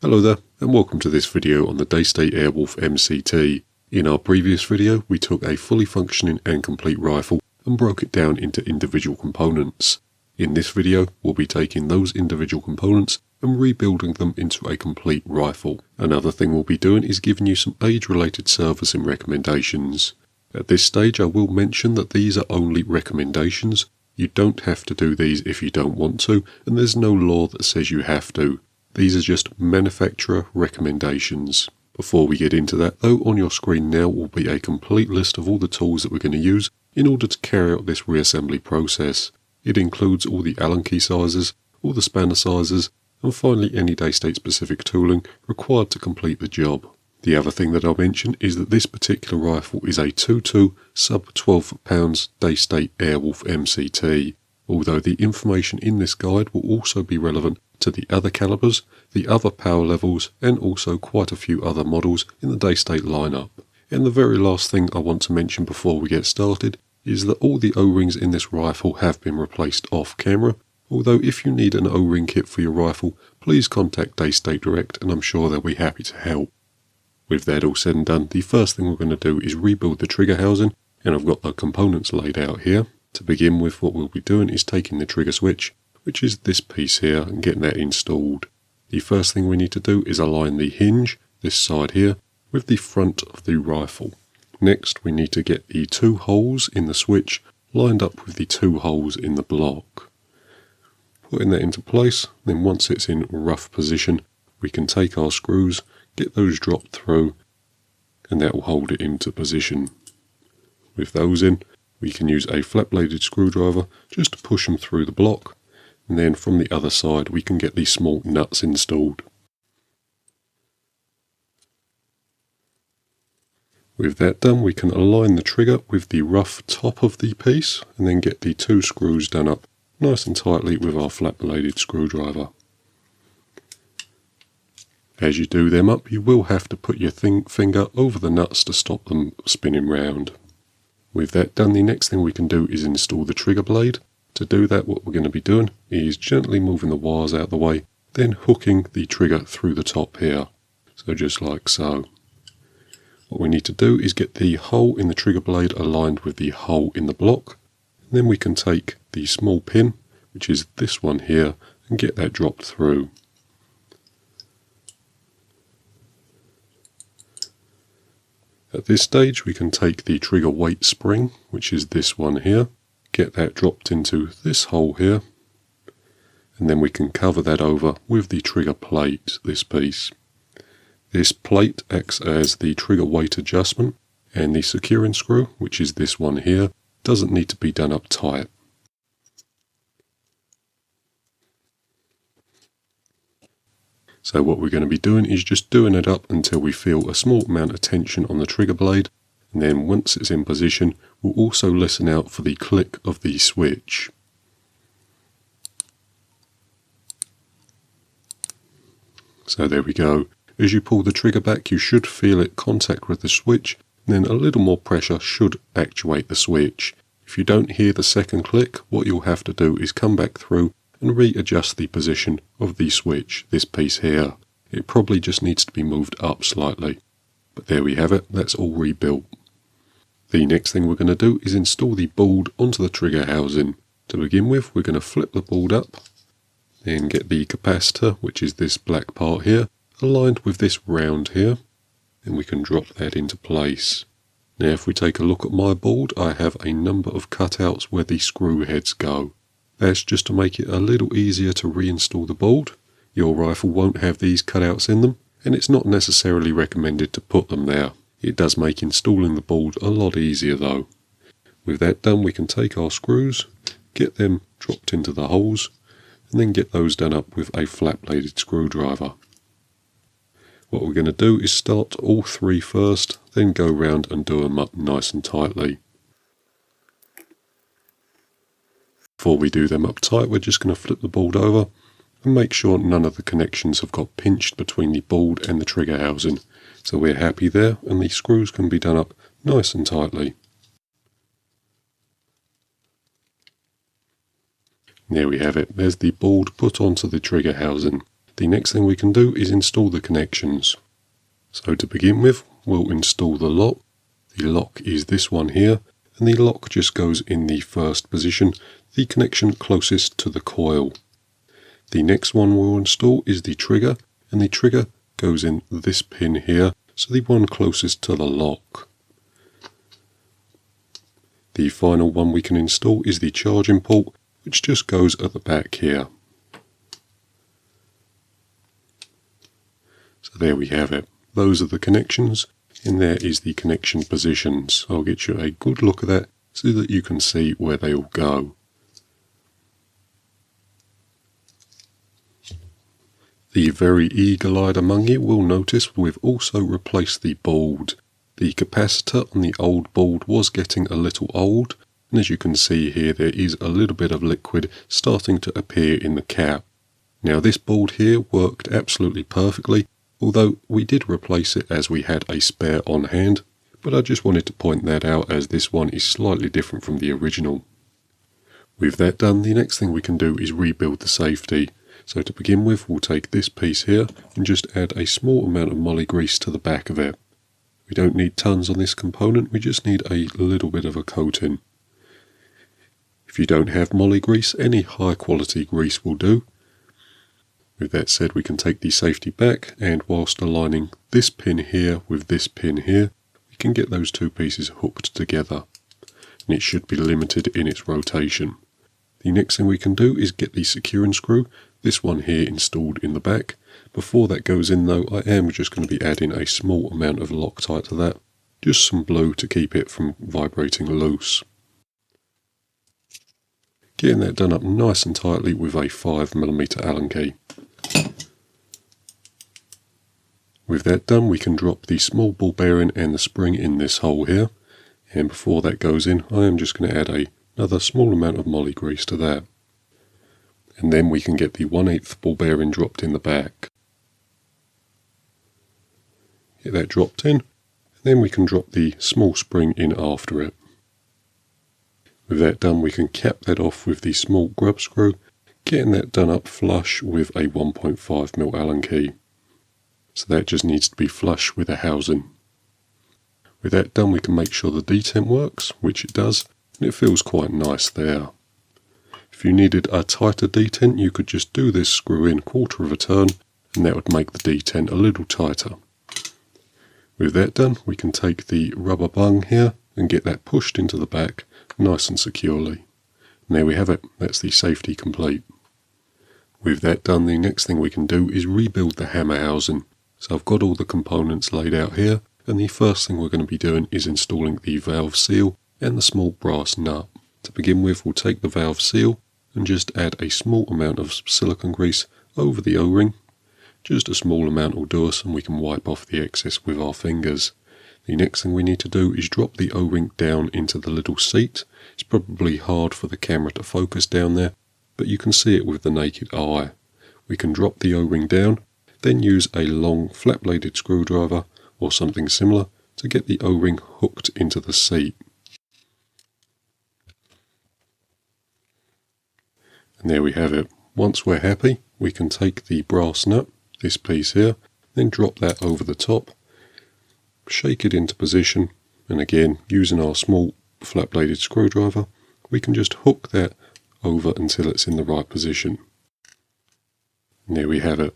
Hello there, and welcome to this video on the Daystate Air Wolf MCT. In our previous video, we took a fully functioning and complete rifle and broke it down into individual components. In this video, we'll be taking those individual components and rebuilding them into a complete rifle. Another thing we'll be doing is giving you some age-related servicing recommendations. At this stage, I will mention that these are only recommendations. You don't have to do these if you don't want to, and there's no law that says you have to. These are just manufacturer recommendations. Before we get into that though, on your screen now will be a complete list of all the tools that we're going to use in order to carry out this reassembly process. It includes all the Allen key sizes, all the spanner sizes, and finally any Daystate specific tooling required to complete the job. The other thing that I'll mention is that this particular rifle is a 2.2 sub 12 pounds Daystate Air Wolf MCT, although the information in this guide will also be relevant to the other calibers, the other power levels, and also quite a few other models in the Daystate lineup. And the very last thing I want to mention before we get started is that all the O-rings in this rifle have been replaced off camera, although if you need an O-ring kit for your rifle, please contact Daystate Direct and I'm sure they'll be happy to help. With that all said and done, the first thing we're going to do is rebuild the trigger housing, and I've got the components laid out here. To begin with, what we'll be doing is taking the trigger switch, which is this piece here, and getting that installed. The first thing we need to do is align the hinge, this side here, with the front of the rifle. Next we need to get the two holes in the switch lined up with the two holes in the block. Putting that into place, then once it's in rough position, we can take our screws, get those dropped through, and that will hold it into position. With those in, we can use a flat-bladed screwdriver just to push them through the block, and then from the other side we can get these small nuts installed. With that done, we can align the trigger with the rough top of the piece and then get the two screws done up nice and tightly with our flat-bladed screwdriver. As you do them up, you will have to put your finger over the nuts to stop them spinning round. With that done, the next thing we can do is install the trigger blade. To do that, what we're going to be doing is gently moving the wires out of the way, then hooking the trigger through the top here. So just like so. What we need to do is get the hole in the trigger blade aligned with the hole in the block. And then we can take the small pin, which is this one here, and get that dropped through. At this stage we can take the trigger weight spring, which is this one here, get that dropped into this hole here, and then we can cover that over with the trigger plate, this piece. This plate acts as the trigger weight adjustment, and the securing screw, which is this one here, doesn't need to be done up tight. So what we're going to be doing is just doing it up until we feel a small amount of tension on the trigger blade, and then once it's in position, we'll also listen out for the click of the switch. So there we go. As you pull the trigger back, you should feel it contact with the switch, and then a little more pressure should actuate the switch. If you don't hear the second click, what you'll have to do is come back through and readjust the position of the switch, this piece here. It probably just needs to be moved up slightly. But there we have it, that's all rebuilt. The next thing we're going to do is install the board onto the trigger housing. To begin with, we're going to flip the board up, then get the capacitor, which is this black part here, aligned with this round here, and we can drop that into place. Now if we take a look at my board, I have a number of cutouts where the screw heads go. That's just to make it a little easier to reinstall the board. Your rifle won't have these cutouts in them, and it's not necessarily recommended to put them there. It does make installing the board a lot easier though. With that done, we can take our screws, get them dropped into the holes, and then get those done up with a flat-bladed screwdriver. What we're going to do is start all three first, then go round and do them up nice and tightly. Before we do them up tight, we're just going to flip the board over and make sure none of the connections have got pinched between the board and the trigger housing. So we're happy there, and the screws can be done up nice and tightly. There we have it. There's the board put onto the trigger housing. The next thing we can do is install the connections. So to begin with, we'll install the lock. The lock is this one here, and the lock just goes in the first position, the connection closest to the coil. The next one we'll install is the trigger, and the trigger goes in this pin here, so the one closest to the lock. The final one we can install is the charging port, which just goes at the back here. So there we have it. Those are the connections, and there is the connection positions. I'll get you a good look at that so that you can see where they all go. The very eagle-eyed among you will notice we've also replaced the board. The capacitor on the old board was getting a little old, and as you can see here there is a little bit of liquid starting to appear in the cap. Now this board here worked absolutely perfectly, although we did replace it as we had a spare on hand, but I just wanted to point that out as this one is slightly different from the original. With that done, the next thing we can do is rebuild the safety. So to begin with, we'll take this piece here and just add a small amount of moly grease to the back of it. We don't need tons on this component, we just need a little bit of a coating. If you don't have moly grease, any high quality grease will do. With that said, we can take the safety back, and whilst aligning this pin here with this pin here, we can get those two pieces hooked together. And it should be limited in its rotation. The next thing we can do is get the securing screw, this one here, installed in the back. Before that goes in though, I am just going to be adding a small amount of Loctite to that, just some glue to keep it from vibrating loose. Getting that done up nice and tightly with a 5mm Allen key. With that done, we can drop the small ball bearing and the spring in this hole here, and before that goes in, I am just going to add another small amount of moly grease to that. And then we can get the 1/8 ball bearing dropped in the back. Get that dropped in, and then we can drop the small spring in after it. With that done, we can cap that off with the small grub screw, getting that done up flush with a 1.5mm Allen key. So that just needs to be flush with the housing. With that done, we can make sure the detent works, which it does, and it feels quite nice there. If you needed a tighter detent, you could just do this screw in 1/4 of a turn, and that would make the detent a little tighter. With that done, we can take the rubber bung here and get that pushed into the back nice and securely. And there we have it, that's the safety complete. With that done, the next thing we can do is rebuild the hammer housing. So I've got all the components laid out here, and the first thing we're going to be doing is installing the valve seal and the small brass nut. To begin with, we'll take the valve seal and just add a small amount of silicone grease over the O-ring. Just a small amount will do us, and we can wipe off the excess with our fingers. The next thing we need to do is drop the O-ring down into the little seat. It's probably hard for the camera to focus down there, but you can see it with the naked eye. We can drop the O-ring down, then use a long flat-bladed screwdriver or something similar to get the O-ring hooked into the seat. And there we have it. Once we're happy, we can take the brass nut, this piece here, then drop that over the top, shake it into position, and again, using our small flat-bladed screwdriver, we can just hook that over until it's in the right position. And there we have it.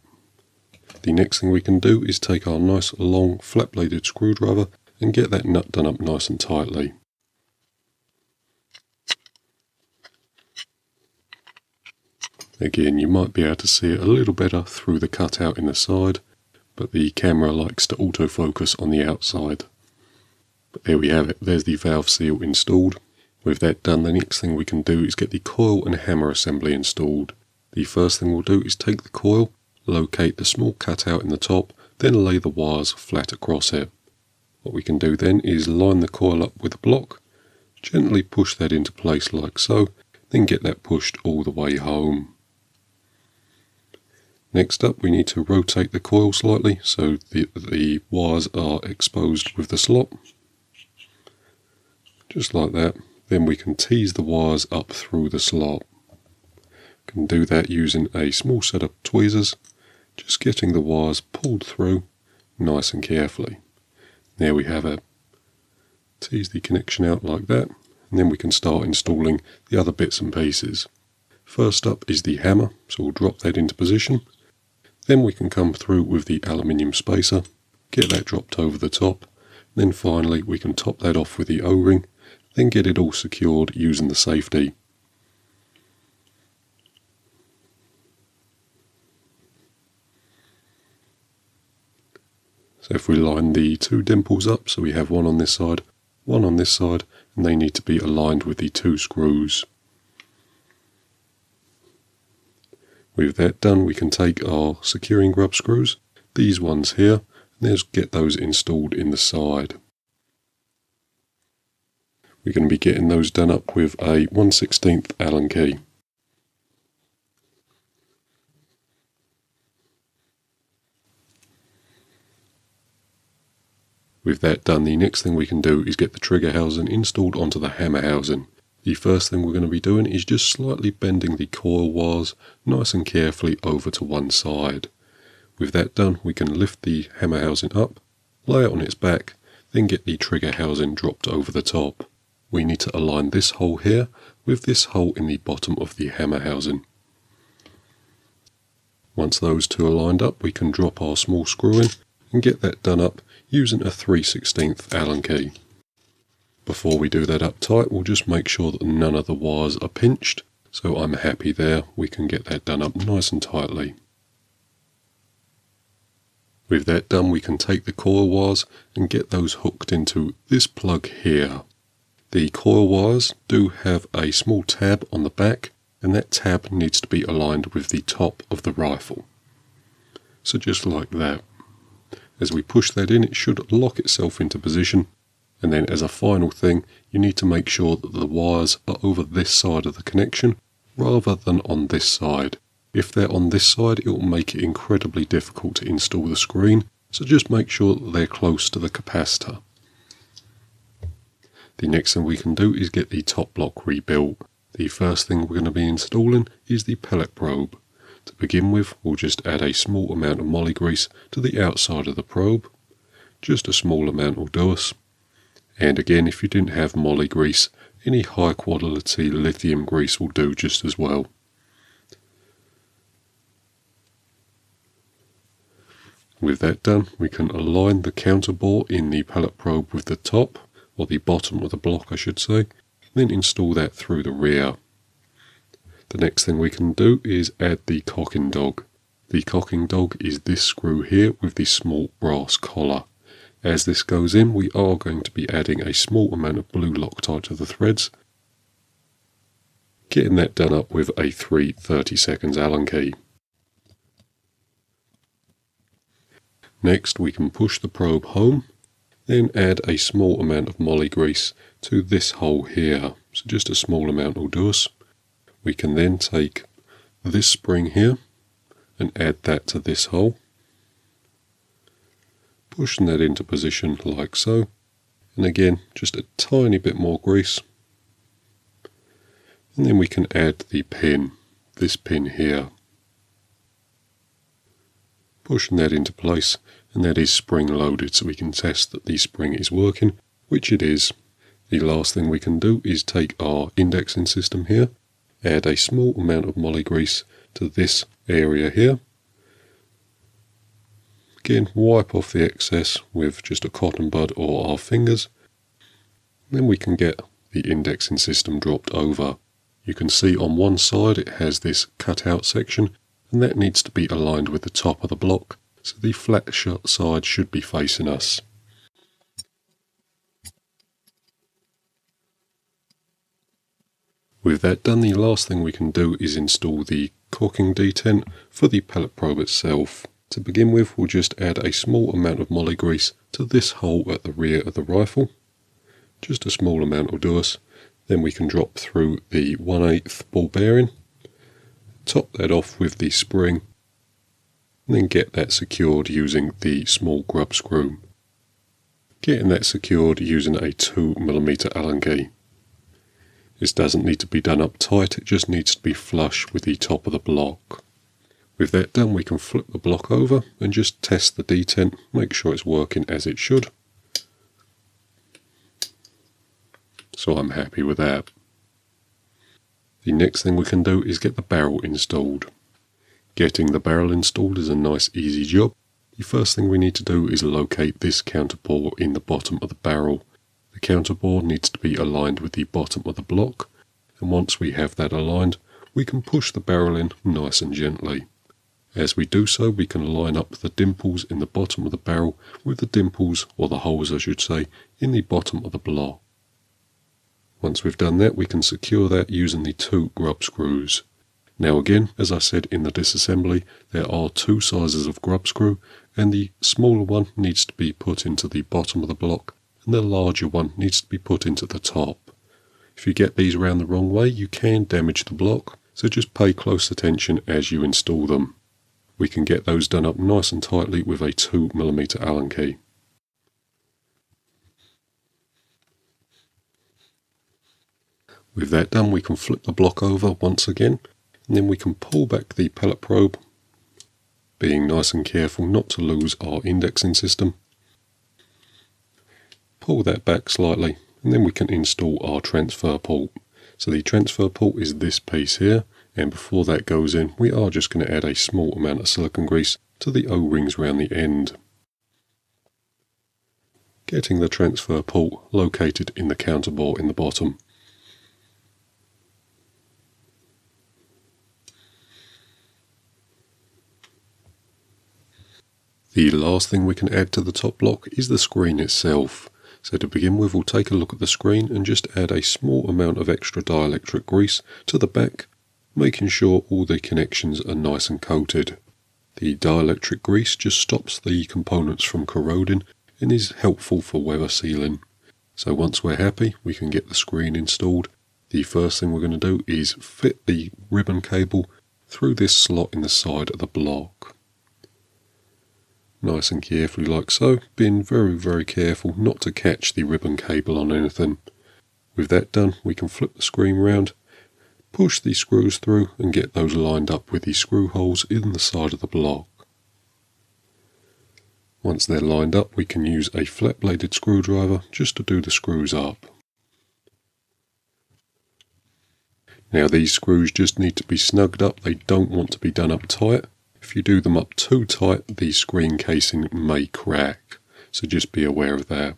The next thing we can do is take our nice long flat-bladed screwdriver and get that nut done up nice and tightly. Again, you might be able to see it a little better through the cutout in the side, but the camera likes to autofocus on the outside. But there we have it, there's the valve seal installed. With that done, the next thing we can do is get the coil and hammer assembly installed. The first thing we'll do is take the coil, locate the small cutout in the top, then lay the wires flat across it. What we can do then is line the coil up with a block, gently push that into place like so, then get that pushed all the way home. Next up, we need to rotate the coil slightly so the wires are exposed with the slot. Just like that. Then we can tease the wires up through the slot. Can do that using a small set of tweezers. just getting the wires pulled through nice and carefully. There we have it. Tease the connection out like that, and then we can start installing the other bits and pieces. First up is the hammer, so we'll drop that into position. Then we can come through with the aluminium spacer, get that dropped over the top. Then finally we can top that off with the O-ring, then get it all secured using the safety. So if we line the two dimples up, so we have one on this side, and they need to be aligned with the two screws. With that done, we can take our securing grub screws, these ones here, and let's get those installed in the side. We're going to be getting those done up with a 1/16 Allen key. With that done, the next thing we can do is get the trigger housing installed onto the hammer housing. The first thing we're going to be doing is just slightly bending the coil wires nice and carefully over to one side. With that done, we can lift the hammer housing up, lay it on its back, then get the trigger housing dropped over the top. We need to align this hole here with this hole in the bottom of the hammer housing. Once those two are lined up, we can drop our small screw in and get that done up using a 3/16 Allen key. Before we do that up tight, we'll just make sure that none of the wires are pinched, so I'm happy there. We can get that done up nice and tightly. With that done, we can take the coil wires and get those hooked into this plug here. The coil wires do have a small tab on the back, and that tab needs to be aligned with the top of the rifle. So just like that. As we push that in, it should lock itself into position. And then as a final thing, you need to make sure that the wires are over this side of the connection rather than on this side. If they're on this side, it will make it incredibly difficult to install the screen, so just make sure that they're close to the capacitor. The next thing we can do is get the top block rebuilt. The first thing we're going to be installing is the pellet probe. To begin with, we'll just add a small amount of moly grease to the outside of the probe. Just a small amount will do us. And again, if you didn't have moly grease, any high quality lithium grease will do just as well. With that done, we can align the counter bore in the pellet probe with the top, or the bottom of the block I should say, then install that through the rear. The next thing we can do is add the cocking dog. The cocking dog is this screw here with the small brass collar. As this goes in, we are going to be adding a small amount of blue Loctite to the threads. Getting that done up with a 3/32 Allen key. Next, we can push the probe home, then add a small amount of moly grease to this hole here. So just a small amount will do us. We can then take this spring here and add that to this hole. Pushing that into position like so, and again just a tiny bit more grease, and then we can add the pin, this pin here, pushing that into place, and that is spring loaded, so we can test that the spring is working, which it is. The last thing we can do is take our indexing system here, add a small amount of moly grease to this area here. Again, wipe off the excess with just a cotton bud or our fingers. Then we can get the indexing system dropped over. You can see on one side it has this cutout section, and that needs to be aligned with the top of the block, so the flat side should be facing us. With that done, the last thing we can do is install the cocking detent for the pellet probe itself. To begin with, we'll just add a small amount of moly grease to this hole at the rear of the rifle. Just a small amount will do us. Then we can drop through the 1/8 ball bearing, top that off with the spring, and then get that secured using the small grub screw. Getting that secured using a 2mm Allen key. This doesn't need to be done up tight, it just needs to be flush with the top of the block. With that done, we can flip the block over and just test the detent, make sure it's working as it should. So I'm happy with that. The next thing we can do is get the barrel installed. Getting the barrel installed is a nice easy job. The first thing we need to do is locate this counterbore in the bottom of the barrel. The counterbore needs to be aligned with the bottom of the block, and once we have that aligned, we can push the barrel in nice and gently. As we do so, we can line up the dimples in the bottom of the barrel with the dimples, or the holes I should say, in the bottom of the block. Once we've done that, we can secure that using the 2 grub screws. Now again, as I said in the disassembly, there are 2 sizes of grub screw, and the smaller one needs to be put into the bottom of the block, and the larger one needs to be put into the top. If you get these around the wrong way, you can damage the block, so just pay close attention as you install them. We can get those done up nice and tightly with a 2mm Allen key. With that done, we can flip the block over once again, and then we can pull back the pellet probe, being nice and careful not to lose our indexing system. Pull that back slightly, and then we can install our transfer port. So the transfer port is this piece here, and before that goes in, we are just going to add a small amount of silicone grease to the O-rings around the end. Getting the transfer port located in the counterbore in the bottom. The last thing we can add to the top block is the screen itself. So to begin with, we'll take a look at the screen and just add a small amount of extra dielectric grease to the back, making sure all the connections are nice and coated. The dielectric grease just stops the components from corroding and is helpful for weather sealing. So once we're happy, we can get the screen installed. The first thing we're going to do is fit the ribbon cable through this slot in the side of the block. Nice and carefully like so, being very careful not to catch the ribbon cable on anything. With that done, we can flip the screen round, push the screws through and get those lined up with the screw holes in the side of the block. Once they're lined up, we can use a flat bladed screwdriver just to do the screws up. Now these screws just need to be snugged up, they don't want to be done up tight. If you do them up too tight, the screen casing may crack, so just be aware of that.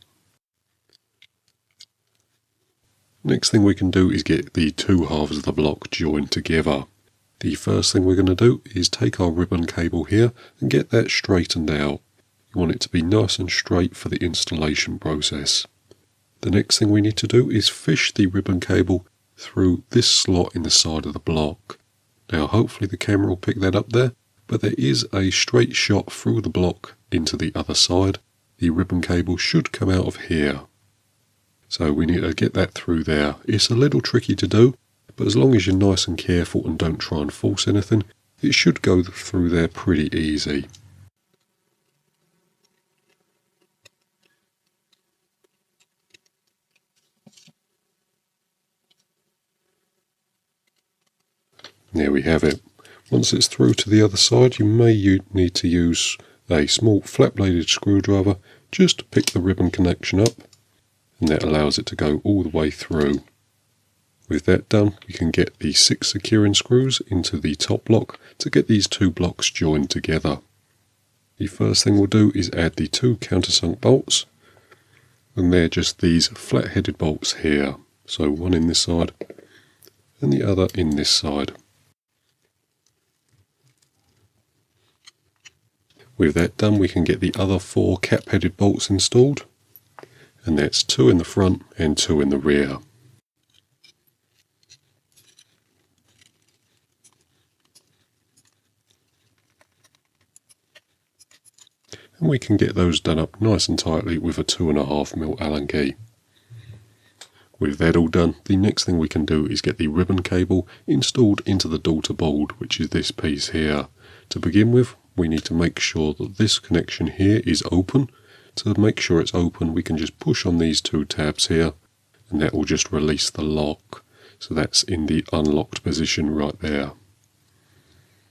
Next thing we can do is get the 2 halves of the block joined together. The first thing we're going to do is take our ribbon cable here and get that straightened out. You want it to be nice and straight for the installation process. The next thing we need to do is fish the ribbon cable through this slot in the side of the block. Now hopefully the camera will pick that up there, but there is a straight shot through the block into the other side. The ribbon cable should come out of here. So we need to get that through there. It's a little tricky to do, but as long as you're nice and careful and don't try and force anything, it should go through there pretty easy. There we have it. Once it's through to the other side, you may need to use a small flat bladed screwdriver just to pick the ribbon connection up, and that allows it to go all the way through. With that done, we can get the 6 securing screws into the top block to get these 2 blocks joined together. The first thing we'll do is add the 2 countersunk bolts, and they're just these flat headed bolts here. So one in this side and the other in this side. With that done, we can get the other 4 cap-headed bolts installed, and that's 2 in the front and 2 in the rear. And we can get those done up nice and tightly with a 2.5mm Allen key. With that all done, the next thing we can do is get the ribbon cable installed into the daughter board, which is this piece here. To begin with, we need to make sure that this connection here is open. To make sure it's open, we can just push on these 2 tabs here, and that will just release the lock. So that's in the unlocked position right there.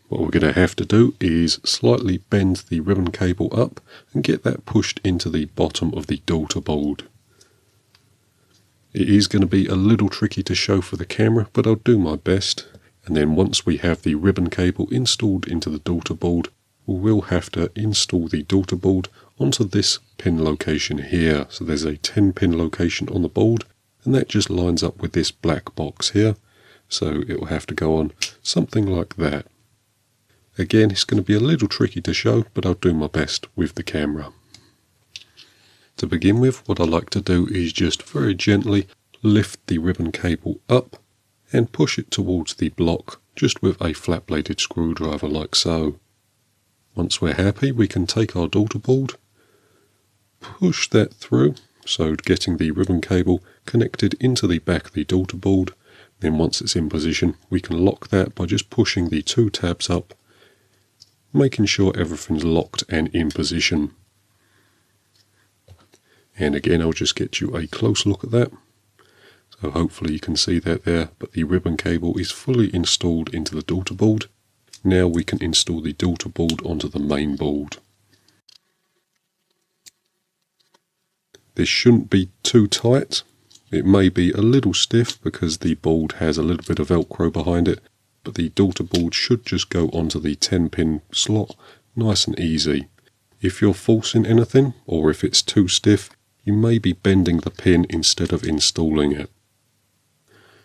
What we're going to have to do is slightly bend the ribbon cable up and get that pushed into the bottom of the daughter board. It is going to be a little tricky to show for the camera, but I'll do my best. And then once we have the ribbon cable installed into the daughter board, we will have to install the daughter board onto this pin location here. So there's a 10 pin location on the board, and that just lines up with this black box here. So it will have to go on something like that. Again, it's going to be a little tricky to show, but I'll do my best with the camera. To begin with, what I like to do is just very gently lift the ribbon cable up and push it towards the block just with a flat-bladed screwdriver like so. Once we're happy, we can take our daughter board, push that through, so getting the ribbon cable connected into the back of the daughter board. Then once it's in position, we can lock that by just pushing the 2 tabs up, making sure everything's locked and in position. And again, I'll just get you a close look at that. So hopefully you can see that there, but the ribbon cable is fully installed into the daughter board. Now we can install the daughter board onto the main board. This shouldn't be too tight. It may be a little stiff because the board has a little bit of Velcro behind it, but the daughter board should just go onto the 10 pin slot nice and easy. If you're forcing anything, or if it's too stiff, you may be bending the pin instead of installing it.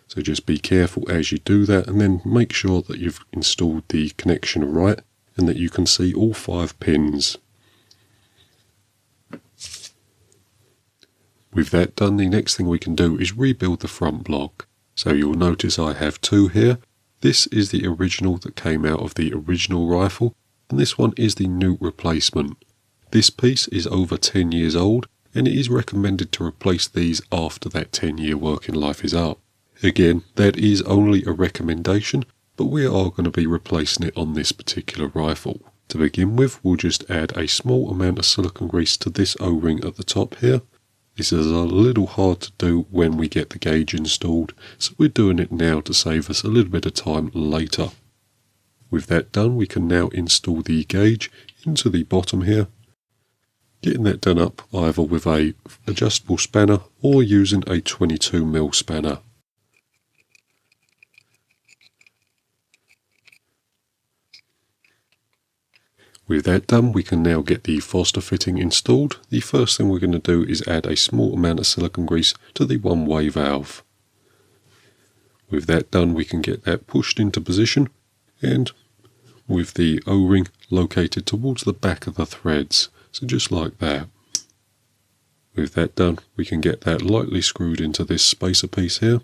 So just be careful as you do that, and then make sure that you've installed the connection right and that you can see all 5 pins. With that done, the next thing we can do is rebuild the front block. So you'll notice I have 2 here. This is the original that came out of the original rifle, and this one is the new replacement. This piece is over 10 years old, and it is recommended to replace these after that 10-year working life is up. Again, that is only a recommendation, but we are going to be replacing it on this particular rifle. To begin with, we'll just add a small amount of silicone grease to this O-ring at the top here. This is a little hard to do when we get the gauge installed, so we're doing it now to save us a little bit of time later. With that done, we can now install the gauge into the bottom here. Getting that done up either with a adjustable spanner or using a 22mm spanner. With that done, we can now get the Foster fitting installed. The first thing we're going to do is add a small amount of silicone grease to the one-way valve. With that done, we can get that pushed into position, and with the O-ring located towards the back of the threads. So just like that. With that done, we can get that lightly screwed into this spacer piece here.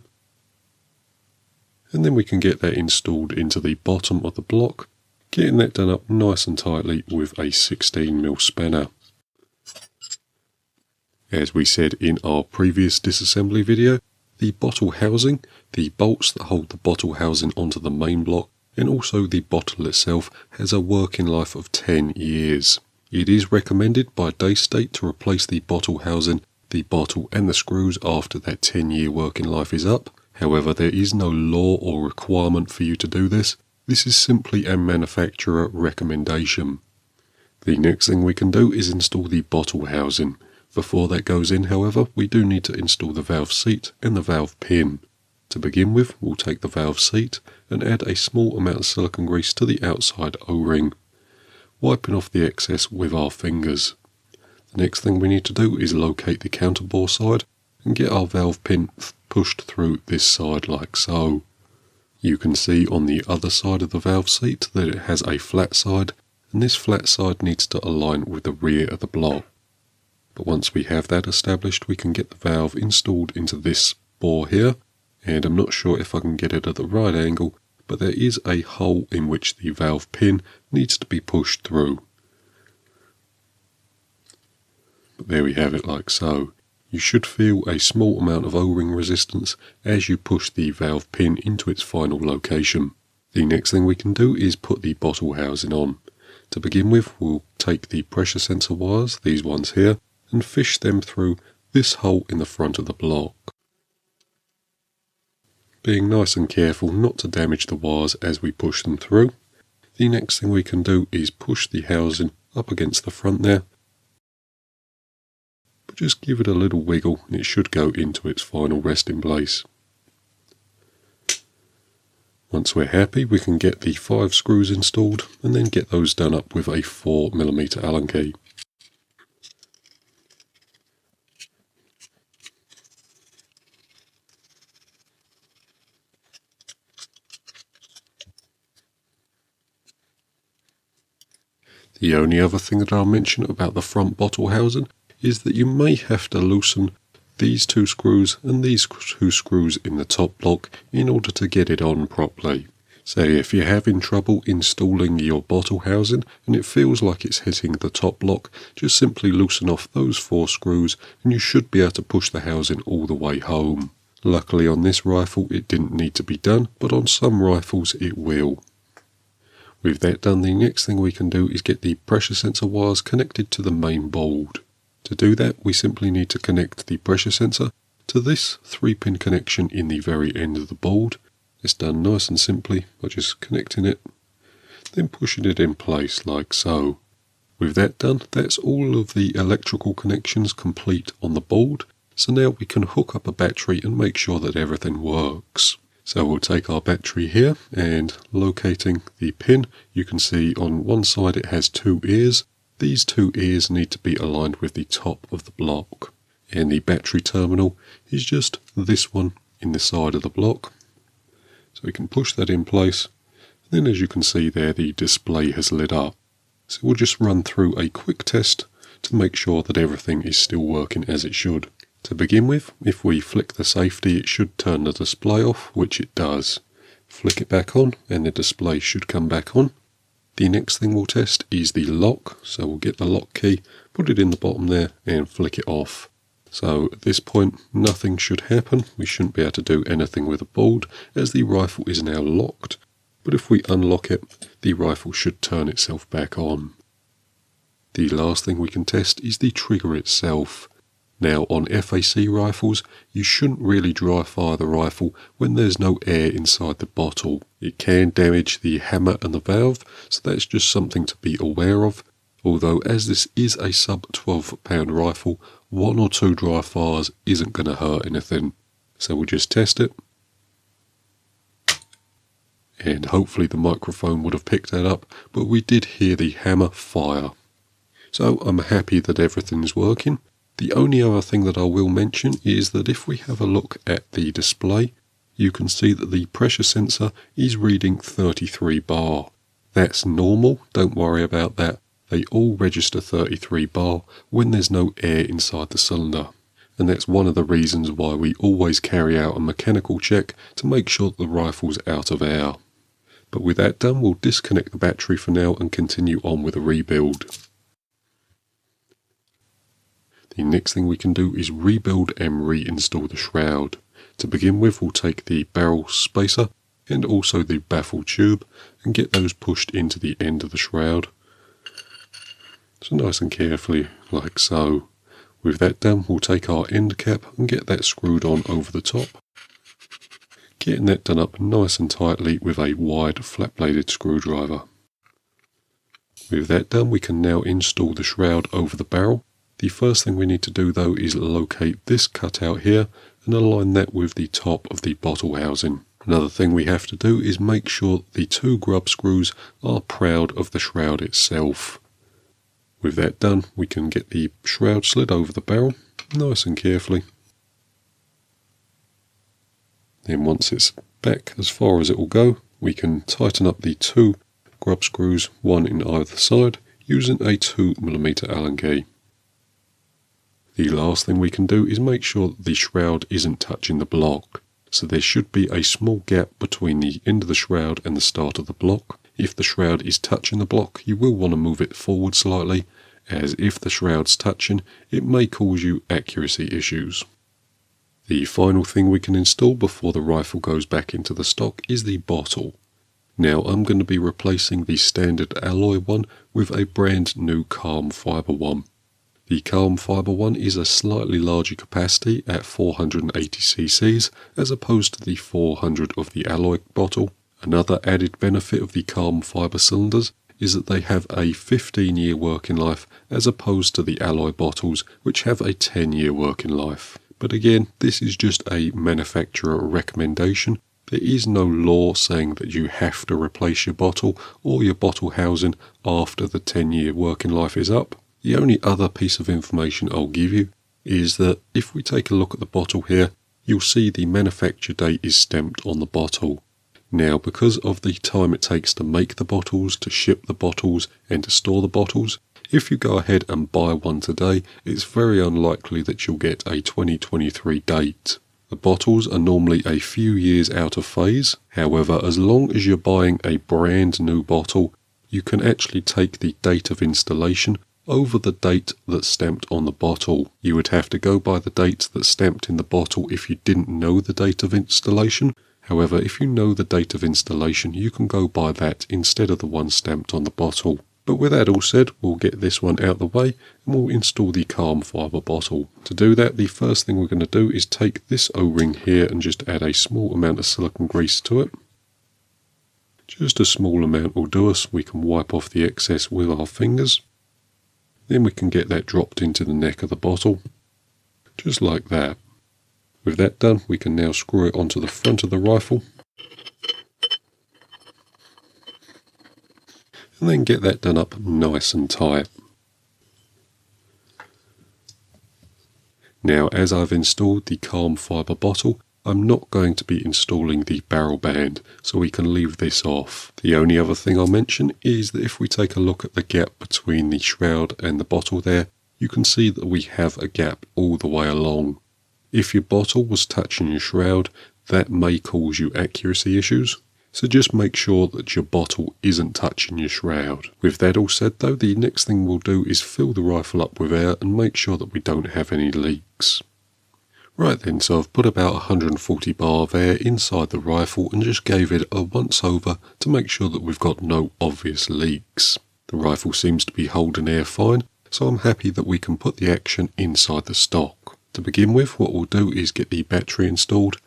And then we can get that installed into the bottom of the block, getting that done up nice and tightly with a 16mm spanner. As we said in our previous disassembly video, the bottle housing, the bolts that hold the bottle housing onto the main block, and also the bottle itself has a working life of 10 years. It is recommended by Daystate to replace the bottle housing, the bottle and the screws after that 10-year working life is up. However, there is no law or requirement for you to do this. This is simply a manufacturer recommendation. The next thing we can do is install the bottle housing. Before that goes in, however, we do need to install the valve seat and the valve pin. To begin with, we'll take the valve seat and add a small amount of silicone grease to the outside O-ring, wiping off the excess with our fingers. The next thing we need to do is locate the counterbore side and get our valve pin pushed through this side like so. You can see on the other side of the valve seat that it has a flat side, and this flat side needs to align with the rear of the block. But once we have that established, we can get the valve installed into this bore here, and I'm not sure if I can get it at the right angle, but there is a hole in which the valve pin needs to be pushed through. But there we have it like so. You should feel a small amount of O-ring resistance as you push the valve pin into its final location. The next thing we can do is put the bottle housing on. To begin with, we'll take the pressure sensor wires, these ones here, and fish them through this hole in the front of the block. Being nice and careful not to damage the wires as we push them through. The next thing we can do is push the housing up against the front there, but just give it a little wiggle and it should go into its final resting place. Once we're happy, we can get the 5 screws installed and then get those done up with a 4mm Allen key. The only other thing that I'll mention about the front bottle housing is that you may have to loosen these 2 screws and these 2 screws in the top block in order to get it on properly. So if you're having trouble installing your bottle housing and it feels like it's hitting the top block, just simply loosen off those 4 screws and you should be able to push the housing all the way home. Luckily on this rifle it didn't need to be done, but on some rifles it will. With that done, the next thing we can do is get the pressure sensor wires connected to the main board. To do that, we simply need to connect the pressure sensor to this 3-pin connection in the very end of the board. It's done nice and simply by just connecting it, then pushing it in place like so. With that done, that's all of the electrical connections complete on the board, so now we can hook up a battery and make sure that everything works. So we'll take our battery here and locating the pin, you can see on one side it has 2 ears. These 2 ears need to be aligned with the top of the block. And the battery terminal is just this one in the side of the block. So we can push that in place. And then as you can see there, the display has lit up. So we'll just run through a quick test to make sure that everything is still working as it should. To begin with, if we flick the safety, it should turn the display off, which it does. Flick it back on and the display should come back on. The next thing we'll test is the lock, so we'll get the lock key, put it in the bottom there and flick it off. So at this point nothing should happen, we shouldn't be able to do anything with the board as the rifle is now locked, but if we unlock it, the rifle should turn itself back on. The last thing we can test is the trigger itself. Now on FAC rifles, you shouldn't really dry fire the rifle when there's no air inside the bottle. It can damage the hammer and the valve, so that's just something to be aware of. Although as this is a sub 12 pound rifle, 1 or 2 dry fires isn't going to hurt anything. So we'll just test it. And hopefully the microphone would have picked that up, but we did hear the hammer fire. So I'm happy that everything's working. The only other thing that I will mention is that if we have a look at the display, you can see that the pressure sensor is reading 33 bar. That's normal, don't worry about that. They all register 33 bar when there's no air inside the cylinder. And that's one of the reasons why we always carry out a mechanical check to make sure that the rifle's out of air. But with that done, we'll disconnect the battery for now and continue on with a rebuild. The next thing we can do is rebuild and reinstall the shroud. To begin with, we'll take the barrel spacer and also the baffle tube and get those pushed into the end of the shroud. So nice and carefully, like so. With that done, we'll take our end cap and get that screwed on over the top. Getting that done up nice and tightly with a wide flat-bladed screwdriver. With that done, we can now install the shroud over the barrel. The first thing we need to do though is locate this cutout here and align that with the top of the bottle housing. Another thing we have to do is make sure the 2 grub screws are proud of the shroud itself. With that done, we can get the shroud slid over the barrel nice and carefully. Then once it's back as far as it will go, we can tighten up the 2 grub screws, one in either side, using a 2mm Allen key. The last thing we can do is make sure that the shroud isn't touching the block. So there should be a small gap between the end of the shroud and the start of the block. If the shroud is touching the block, you will want to move it forward slightly, as if the shroud's touching, it may cause you accuracy issues. The final thing we can install before the rifle goes back into the stock is the bottle. Now I'm going to be replacing the standard alloy one with a brand new carbon fibre one. The carbon fibre one is a slightly larger capacity at 480 cc's as opposed to the 400 of the alloy bottle, Another added benefit of the carbon fibre cylinders is that they have a 15-year working life as opposed to the alloy bottles which have a 10-year working life. But again, this is just a manufacturer recommendation. There is no law saying that you have to replace your bottle or your bottle housing after the 10-year working life is up. The only other piece of information I'll give you is that if we take a look at the bottle here, you'll see the manufacture date is stamped on the bottle. Now, because of the time it takes to make the bottles, to ship the bottles, and to store the bottles, if you go ahead and buy one today, it's very unlikely that you'll get a 2023 date. The bottles are normally a few years out of phase. However, as long as you're buying a brand new bottle, you can actually take the date of installation over the date that's stamped on the bottle. You would have to go by the date that's stamped in the bottle if you didn't know the date of installation. However, if you know the date of installation, you can go by that instead of the one stamped on the bottle. But with that all said, we'll get this one out of the way and we'll install the carbon fibre bottle. To do that, the first thing we're going to do is take this O-ring here and just add a small amount of silicone grease to it. Just a small amount will do us. We can wipe off the excess with our fingers. Then we can get that dropped into the neck of the bottle, just like that. With that done, we can now screw it onto the front of the rifle and then get that done up nice and tight. Now, as I've installed the carbon fibre bottle, I'm not going to be installing the barrel band, so we can leave this off. The only other thing I'll mention is that if we take a look at the gap between the shroud and the bottle there, you can see that we have a gap all the way along. If your bottle was touching your shroud, that may cause you accuracy issues. So just make sure that your bottle isn't touching your shroud. With that all said though, the next thing we'll do is fill the rifle up with air and make sure that we don't have any leaks. Right then, so I've put about 140 bar of air inside the rifle and just gave it a once over to make sure that we've got no obvious leaks. The rifle seems to be holding air fine, so I'm happy that we can put the action inside the stock. To begin with, what we'll do is get the battery installed.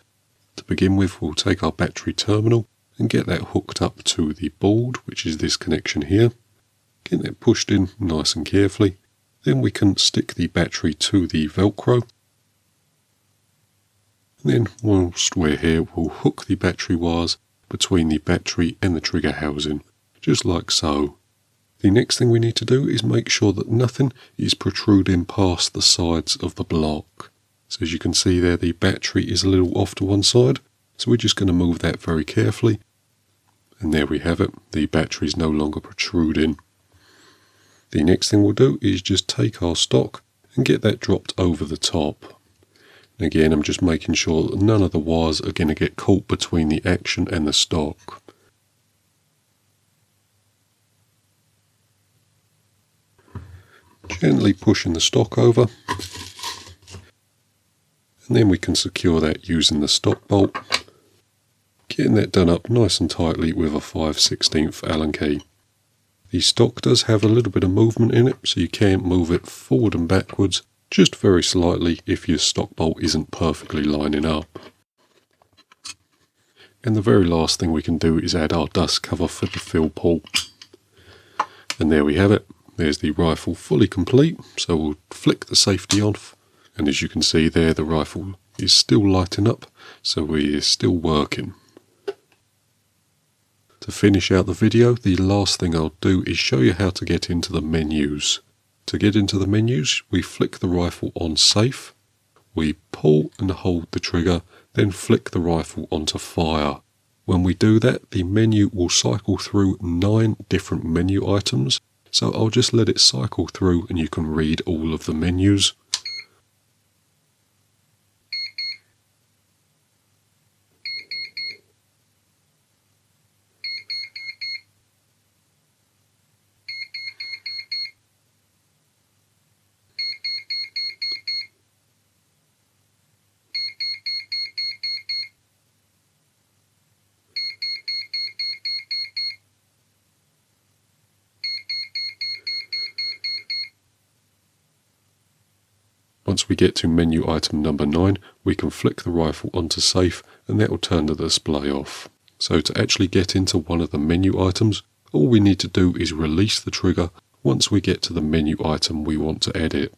To begin with, we'll take our battery terminal and get that hooked up to the board, which is this connection here. Get that pushed in nice and carefully. Then we can stick the battery to the Velcro. And then whilst we're here, we'll hook the battery wires between the battery and the trigger housing, just like so. The next thing we need to do is make sure that nothing is protruding past the sides of the block. So as you can see there, the battery is a little off to one side, so we're just going to move that very carefully. And there we have it, the battery is no longer protruding. The next thing we'll do is just take our stock and get that dropped over the top. And again, I'm just making sure that none of the wires are going to get caught between the action and the stock. Gently pushing the stock over, and then we can secure that using the stock bolt, getting that done up nice and tightly with a 5/16 Allen key. The stock does have a little bit of movement in it, so you can move it forward and backwards, just very slightly if your stock bolt isn't perfectly lining up. And the very last thing we can do is add our dust cover for the fill pull. And there we have it. There's the rifle fully complete, so we'll flick the safety off, and as you can see there, the rifle is still lighting up, so we're still working. To finish out the video, the last thing I'll do is show you how to get into the menus. To get into the menus, we flick the rifle on safe, we pull and hold the trigger, then flick the rifle onto fire. When we do that, the menu will cycle through 9 different menu items. So I'll just let it cycle through and you can read all of the menus. Once we get to menu item number 9, we can flick the rifle onto safe and that will turn the display off. So to actually get into one of the menu items, all we need to do is release the trigger once we get to the menu item we want to edit.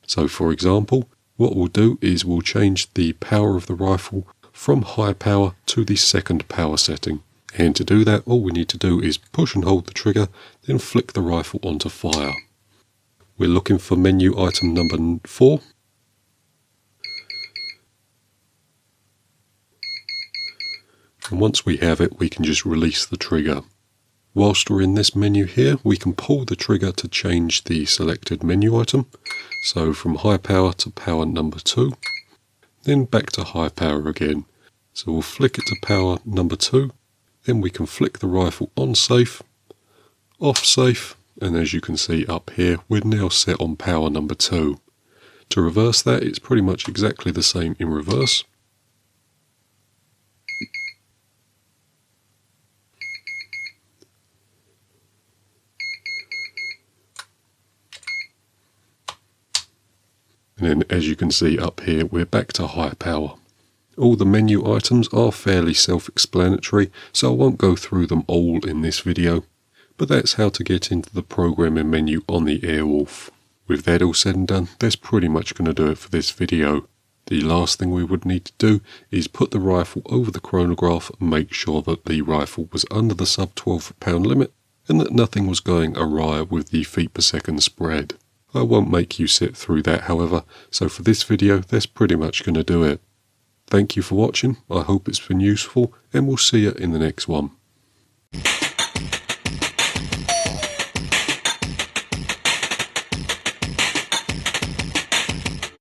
So for example, what we'll do is we'll change the power of the rifle from high power to the second power setting. And to do that, all we need to do is push and hold the trigger, then flick the rifle onto fire. We're looking for menu item number 4. And once we have it, we can just release the trigger. Whilst we're in this menu here, we can pull the trigger to change the selected menu item. So from high power to power number 2, then back to high power again. So we'll flick it to power number 2, then we can flick the rifle on safe, off safe, and as you can see up here, we're now set on power number 2. To reverse that, it's pretty much exactly the same in reverse. And then as you can see up here, we're back to high power. All the menu items are fairly self-explanatory, so I won't go through them all in this video. But that's how to get into the programming menu on the AirWolf. With that all said and done, that's pretty much going to do it for this video. The last thing we would need to do is put the rifle over the chronograph and make sure that the rifle was under the sub 12 pound limit and that nothing was going awry with the feet per second spread. I won't make you sit through that however, so for this video that's pretty much going to do it. Thank you for watching, I hope it's been useful, and we'll see you in the next one.